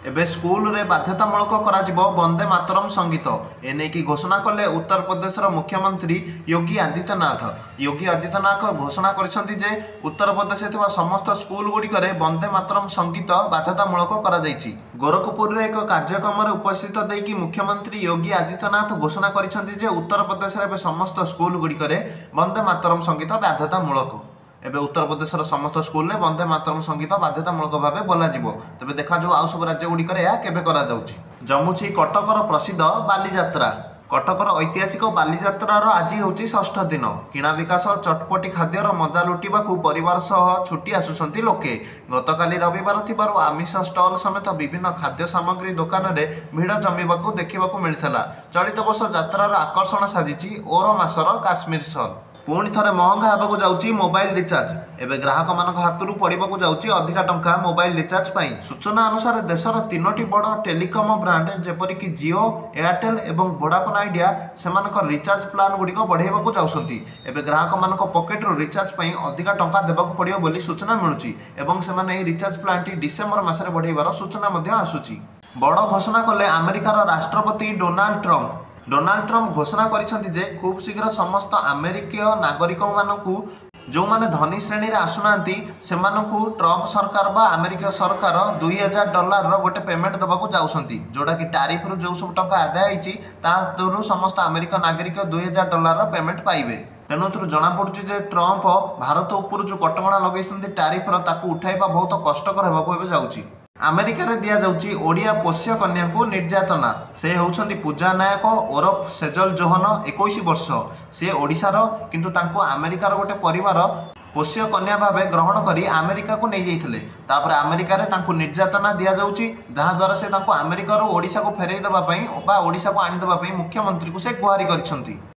एबे स्कूल रे बाध्यतामूलक कराजिबो वंदे मातरम संगीत एने की घोषणा कले उत्तर प्रदेश मुख्यमंत्री योगी आदित्यनाथ। योगी आदित्यनाथ घोषणा करिसेंति जे उत्तर प्रदेश थिबा समस्त स्कूल गुड़िकरे वंदे मातरम संगीत बाध्यतामूलक करा जायछि। गोरखपुर रे एक कार्यक्रम रे उपस्थित देकी मुख्यमंत्री योगी आदित्यनाथ घोषणा करिसेंति जे उत्तर प्रदेश रे समस्त स्कूल गुड़िकरे वंदे मातरम संगीत बाध्यतामूलक। एबे उत्तर प्रदेश समस्त स्कूल में वंदे मातरम संगीत बाध्यतामूलक भाव बोला तेज देखा आउ सब राज्य गुड़िक केबे करा जाउछि। जमुछि कटकर प्रसिद्ध बालीजात्रा। कटकर ऐतिहासिक बालीजात्रार आज होछि षष्ठ दिन। किणा विकास चटपटी खाद्यर मजा लुटिबाकू परिवार सह छुट्टी आसुछंती लोके। गतकाली रविवार थिबारु आमिष स्टल समेत विभिन्न खाद्य सामग्री दुकान रे भिड़ जमिबाकू देखिबाकू मिलिथला। चलित वर्ष यात्रार आकर्षण साजिछि ओर मासर काश्मीर सल। पुणी थरे महंगा होगा जाउची मोबाइल रिचार्ज। एबे ग्राहक मान हाथरू पड़ाक जाउची अधिका टंका मोबाइल रिचार्ज पाई। सूचना अनुसार देशर तीनोटी बड़ टेलीकम ब्रांड जेपरिक जियो, एयरटेल एवं वोडाफोन आइडिया सेमानकर रिचार्ज प्लान गुड़िक बढ़ाइबाकू जाउछंती। एबे ग्राहक मानक पॉकेट रो रिचार्ज पाई अधिका टंका देबाकू पड़ियो बोली सूचना मिलुची एवं सेमाने एही रिचार्ज प्लान टी डिसेंबर मासरे बढ़ाइबार सूचना मध्य आसुची। बड़ घोषणा कले अमेरिकार राष्ट्रपति डोनाल्ड ट्रम्प। डोनाल्ड ट्रम्प घोषणा करिसेंति जे खूब शीघ्र समस्त अमेरिकीय नागरिक मानकू जो माने धनी श्रेणी रे आसुनांती सेमानकू ट्रम्प सरकार बा अमेरिका सरकार $2000 गोटे पेमेंट दबाकू जाउसंती। जोड़ा कि टैरिफ रु जो सब टंका आदाय होईची तारु समस्त अमेरिका नागरिक $2000 पेमेंट पाइबे। तेणुतु जना पड़ुची जे ट्रम्प भारत उपर जो कटकणा लगेइसंती टैरिफ ताकू उठाइबा बहुत कष्टकर हेबाकू एबे जाउची। अमेरिका रे दिया जाउची ओडिया पोष्य कन्या को निर्यातना। से होउछंती पूजा नायक ओरफ सेजल जोहन 21 वर्ष। से ओडिशार किंतु तांको अमेरिकार गोटे परिवार पोष्य कन्या भावे ग्रहण करी अमेरिका को नहीं जाइथिले। तापर अमेरिका रे तांको निर्यातना दिया जाउची जहां द्वारा से तांको अमेरिका रो ओडिशा को फेरई दबा पई बा ओडिशा को आनी दबा पई मुख्यमंत्री को से गुहारी करिसंती।